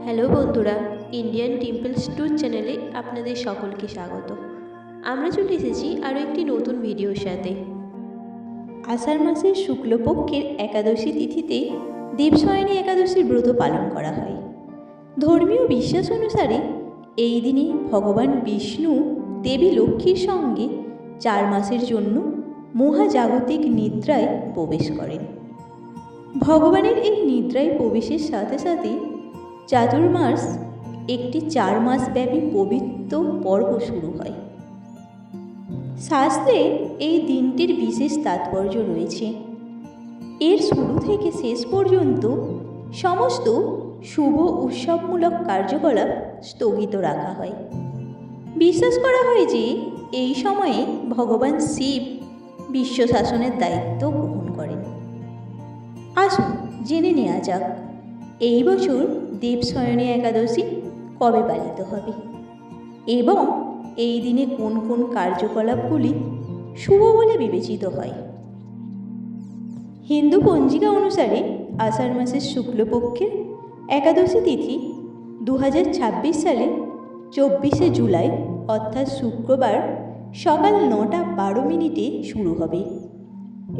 Hello বন্ধুরা, Indian temples tour চ্যানেলে আপনাদের সকলকে স্বাগত। আমরা চলে এসেছি আরও একটি নতুন ভিডিওর সাথে। আষাঢ় মাসের শুক্লপক্ষের একাদশী তিথিতে দেবশয়নী একাদশীর ব্রত পালন করা হয়। ধর্মীয় বিশ্বাস অনুসারে এই দিনে ভগবান বিষ্ণু দেবী লক্ষ্মীর সঙ্গে 4 মাসের জন্য মহাজাগতিক নিদ্রায় প্রবেশ করেন। ভগবানের এই নিদ্রায় প্রবেশের সাথে সাথে চাতুর্মাস একটি 4 মাস ব্যাপী পবিত্র পর্ব শুরু হয়। শাস্ত্রে এই দিনটির বিশেষ তাৎপর্য রয়েছে। এর শুরু থেকে শেষ পর্যন্ত সমস্ত শুভ উৎসবমূলক কার্যকলাপ স্থগিত রাখা হয়। বিশ্বাস করা হয় যে এই সময়ে ভগবান শিব বিশ্ব শাসনের দায়িত্ব গ্রহণ করেন। আসুন জেনে নেওয়া যাক এই বছর দেবশয়নী একাদশী কবে পালিত হবে এবং এই দিনে কোন কোন কার্যকলাপগুলি শুভ বলে বিবেচিত হয়। হিন্দু পঞ্জিকা অনুসারে আষাঢ় মাসের শুক্লপক্ষের একাদশী তিথি 2026 সালে 24শে জুলাই অর্থাৎ শুক্রবার সকাল 9:12 শুরু হবে।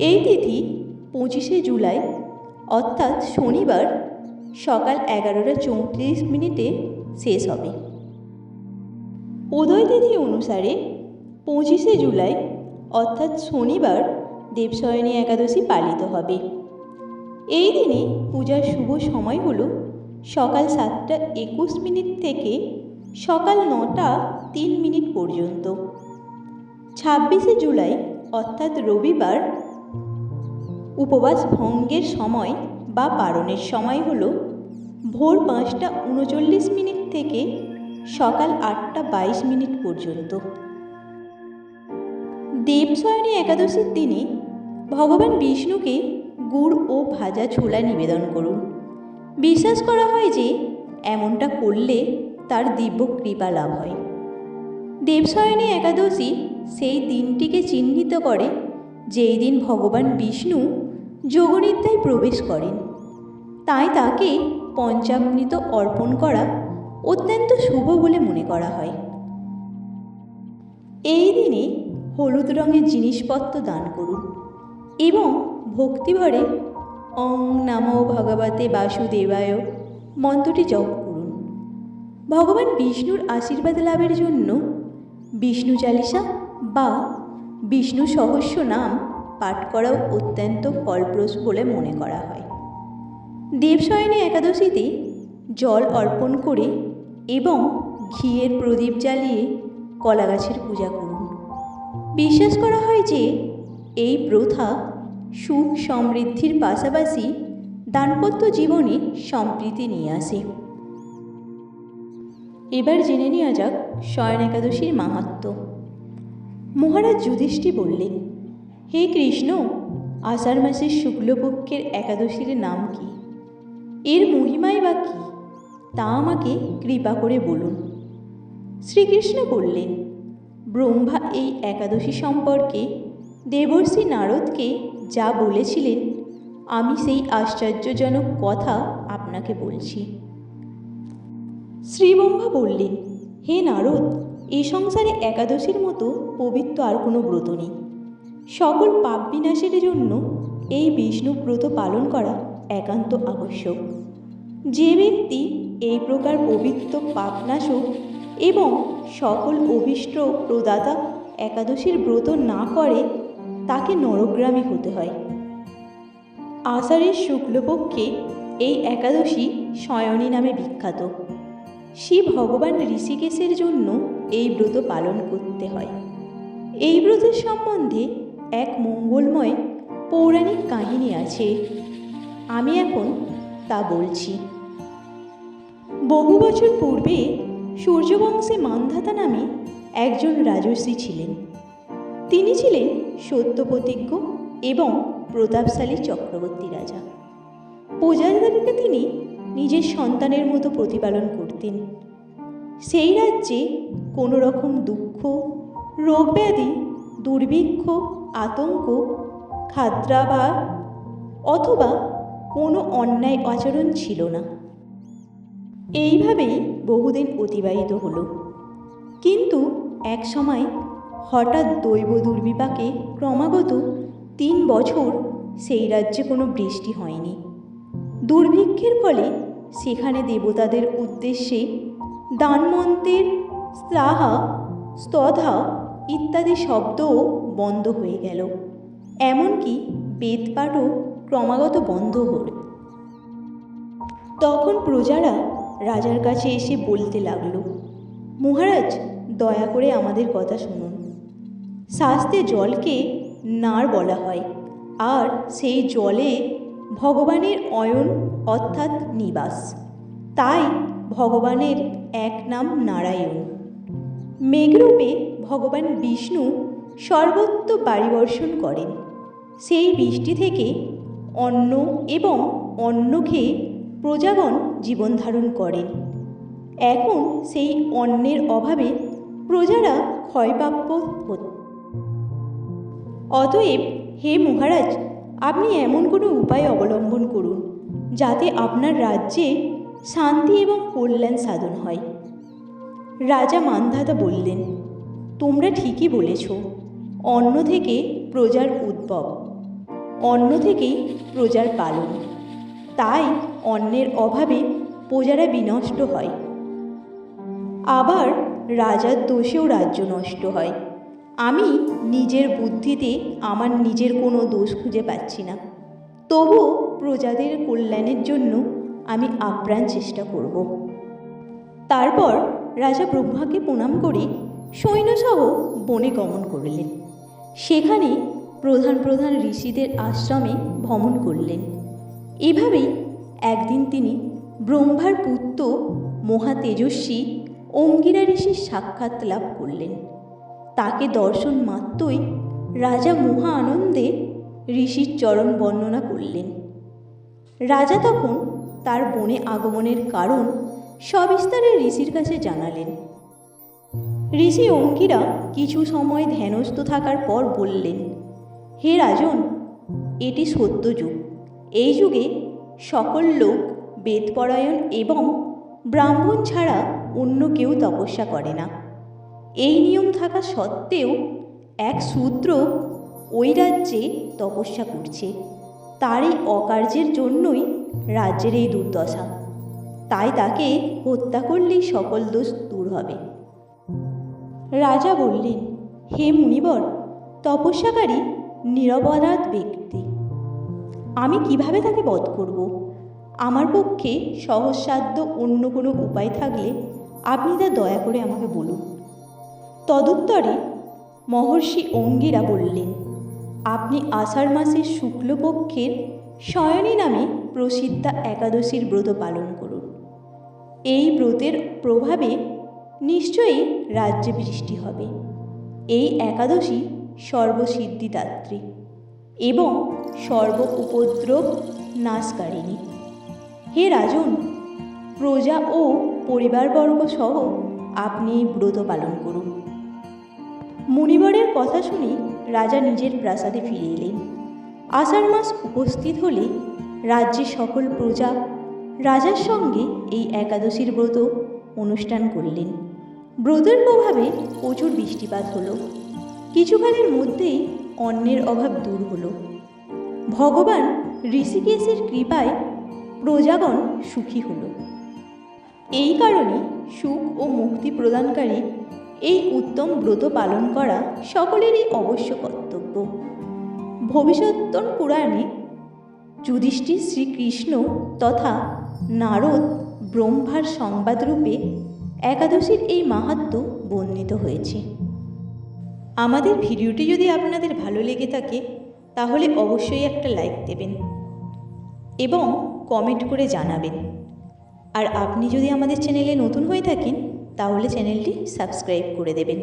এই তিথি 25শে জুলাই অর্থাৎ শনিবার সকাল 11:34 শেষ হবে। উদয় তিথি অনুসারে 25শে জুলাই অর্থাৎ শনিবার দেবশয়নী একাদশী পালিত হবে। এই দিনে পূজার শুভ সময় হল সকাল 7:21 থেকে সকাল 9:03 পর্যন্ত। 26শে জুলাই অর্থাৎ রবিবার উপবাস ভঙ্গের সময় বা পারণের সময় হল ভোর 5:39 থেকে সকাল 8:22 পর্যন্ত। দেবশয়নী একাদশীর দিনে ভগবান বিষ্ণুকে গুড় ও ভাজা ছোলা নিবেদন করুন। বিশ্বাস করা হয় যে এমনটা করলে তার দিব্য কৃপা লাভ হয়। দেবশয়নী একাদশী সেই দিনটিকে চিহ্নিত করে যেই দিন ভগবান বিষ্ণু যোগনিদ্রায় প্রবেশ করেন। তাই তাকে পঞ্চামৃত অর্পণ করা অত্যন্ত শুভ বলে মনে করা হয়। এই দিনে হলুদ রঙের জিনিসপত্র দান করুন এবং ভক্তিভরে ওং নমো ভগবতে বাসুদেবায় মন্ত্রটি জপ করুন। ভগবান বিষ্ণুর আশীর্বাদ লাভের জন্য বিষ্ণু চালিসা বা বিষ্ণু সহস্র নাম পাঠ করাও অত্যন্ত ফলপ্রসূ বলে মনে করা হয়। দেবশয়নী একাদশীতে জল অর্পণ করে এবং ঘিয়ের প্রদীপ জ্বালিয়ে কলা গাছের পূজা করুন। বিশ্বাস করা হয় যে এই প্রথা সুখ সমৃদ্ধির পাশাপাশি দাম্পত্য জীবনে সম্প্রীতি নিয়ে আসে। এবার জেনে নেওয়া যাক শয়ন একাদশীর মাহাত্ম্য। মহারাজ যুধিষ্ঠির বললেন, হে কৃষ্ণ, আষাঢ় মাসের শুক্লপক্ষের একাদশীর নাম কি? এর মহিমাই বা কী তা আমাকে কৃপা করে বলুন। শ্রীকৃষ্ণ বললেন, ব্রহ্মা এই একাদশী সম্পর্কে দেবর্ষি নারদকে যা বলেছিলেন আমি সেই আশ্চর্যজনক কথা আপনাকে বলছি। শ্রী ব্রহ্মা বললেন, হে নারদ, এই সংসারে একাদশীর মতো পবিত্র আর কোনো ব্রত নেই। সকল পাপ বিনাশের জন্য এই বিষ্ণু ব্রত পালন করা একান্ত আবশ্যক। যে ব্যক্তি এই প্রকার পবিত্র পাপনাশক এবং সকল অভীষ্ট প্রদাতা একাদশীর ব্রত না করে তাকে নরকগামী হতে হয়। আষাঢ়ের শুক্লপক্ষে এই একাদশী শয়নী নামে বিখ্যাত। শিব ভগবান ঋষিকেশের জন্য এই ব্রত পালন করতে হয়। এই ব্রতের সম্বন্ধে এক মঙ্গলময় পৌরাণিক কাহিনী আছে, আমি এখন তা বলছি। বহু বছর পূর্বে সূর্যবংশে মান্ধাতা নামে একজন রাজর্ষি ছিলেন। তিনি ছিলেন সত্যপ্রতিজ্ঞ এবং প্রতাপশালী চক্রবর্তী রাজা। প্রজাদেরকে তিনি নিজের সন্তানের মতো প্রতিপালন করতেন। সেই রাজ্যে কোনো রকম দুঃখ, রোগব্যাধি, দুর্ভিক্ষ, আতঙ্ক, খাদ্যাভাব অথবা কোনো অন্যায় আচরণ ছিল না। এইভাবেই বহুদিন অতিবাহিত হলো। কিন্তু এক সময় হঠাৎ দৈব দুর্বিপাকে ক্রমাগত 3 বছর সেই রাজ্যে কোনো বৃষ্টি হয়নি। দুর্ভিক্ষের ফলে সেখানে দেবতাদের উদ্দেশ্যে দানমন্ত্রের স্লাহা স্তধা ইত্যাদি শব্দও বন্ধ হয়ে গেল। এমনকি বেদপাঠও ক্রমাগত বন্ধ হল। তখন প্রজারা রাজার কাছে এসে বলতে লাগলো, মহারাজ, দয়া করে আমাদের কথা শুনুন। শাস্ত্রে জলকে নার বলা হয়, আর সেই জলে ভগবানের অয়ন অর্থাৎ নিবাস। তাই ভগবানের এক নাম নারায়ণ। মেঘরূপে ভগবান বিষ্ণু সর্বত্র বাড়িবর্ষণ করেন। সেই বৃষ্টি থেকে অন্ন এবং অন্ন খেয়ে প্রজাগণ জীবন ধারণ করেন। এখন সেই অন্নের অভাবে প্রজারা ক্ষয়প্রাপ্য হত। অতএব হে মহারাজ, আপনি এমন কোনো উপায় অবলম্বন করুন যাতে আপনার রাজ্যে শান্তি এবং কল্যাণ সাধন হয়। রাজা মান্ধাতা বললেন, তোমরা ঠিকই বলেছ। অন্ন থেকে প্রজার উদ্ভব, অন্ন থেকেই প্রজার পালন। তাই অন্নের অভাবে প্রজারা বিনষ্ট হয়। আবার রাজার দোষেও রাজ্য নষ্ট হয়। আমি নিজের বুদ্ধিতে আমার নিজের কোনো দোষ খুঁজে পাচ্ছি না। তবুও প্রজাদের কল্যাণের জন্য আমি আপ্রাণ চেষ্টা করব। তারপর রাজা ব্রহ্মাকে প্রণাম করে সৈন্যসহ বনে গমন করলেন। সেখানে প্রধান প্রধান ঋষিদের আশ্রমে ভ্রমণ করলেন। এভাবেই একদিন তিনি ব্রহ্মার পুত্র মহা তেজস্বী অঙ্গিরা ঋষির সাক্ষাৎ লাভ করলেন। তাকে দর্শন মাত্রই রাজা মহা আনন্দে ঋষির চরণ বর্ণনা করলেন। রাজা তখন তার বনে আগমনের কারণ সবিস্তারে ঋষির কাছে জানালেন। ঋষি অঙ্গিরা কিছু সময় ধ্যানস্থ থাকার পর বললেন, হে রাজন, এটি সত্য যুগ। এই যুগে সকল লোক বেদপরায়ণ এবং ব্রাহ্মণ ছাড়া অন্য কেউ তপস্যা করে না। এই নিয়ম থাকা সত্ত্বেও এক শূদ্র ওই রাজ্যে তপস্যা করছে। তার এই অকার্যের জন্যই রাজ্যের এই দুর্দশা। তাই তাকে হত্যা করলেই সকল দোষ দূর হবে। রাজা বললেন, হে মুনিবর, তপস্যাকারী নিরপরাধ ব্যক্তি। আমি কিভাবে তাকে বধ করব? আমার পক্ষে সহজসাধ্য অন্য কোনো উপায় থাকলে আপনি তা দয়া করে আমাকে বলুন। তদুত্তরে মহর্ষি অঙ্গিরা বললেন, আপনি আষাঢ় মাসের শুক্লপক্ষের শয়নী নামে প্রসিদ্ধা একাদশীর ব্রত পালন করুন। এই ব্রতের প্রভাবে নিশ্চয়ই রাজ্যে বৃষ্টি হবে। এই একাদশী সর্বসিদ্ধিদাত্রী এবং সর্ব উপদ্রব নাশকারিণী। হে রাজন, প্রজা ও পরিবারবর্গ সহ আপনি এই ব্রত পালন করুন। মুনিবরের কথা শুনে রাজা নিজের প্রাসাদে ফিরে এলেন। আষাঢ় মাস উপস্থিত হলে রাজ্যের সকল প্রজা রাজার সঙ্গে এই একাদশীর ব্রত অনুষ্ঠান করলেন। ব্রতের প্রভাবে প্রচুর বৃষ্টিপাত হলো। কিছুকালের মধ্যেই অন্নের অভাব দূর হলো। ভগবান ঋষিকেশের কৃপায় প্রজাগণ সুখী হলো। এই কারণে সুখ ও মুক্তি প্রদানকারী এই উত্তম ব্রত পালন করা সকলেরই অবশ্য কর্তব্য। ভবিষ্যত্তর পুরাণে যুধিষ্ঠির শ্রীকৃষ্ণ তথা নারদ ব্রহ্মার সংবাদরূপে একাদশীর এই মাহাত্ম্য বর্ণিত হয়েছে। আমাদের ভিডিওটি যদি আপনাদের ভালো লেগে থাকে তাহলে অবশ্যই একটা লাইক দেবেন এবং কমেন্ট করে জানাবেন। আর আপনি যদি আমাদের চ্যানেলে নতুন হয়ে থাকেন তাহলে চ্যানেলটি সাবস্ক্রাইব করে দেবেন।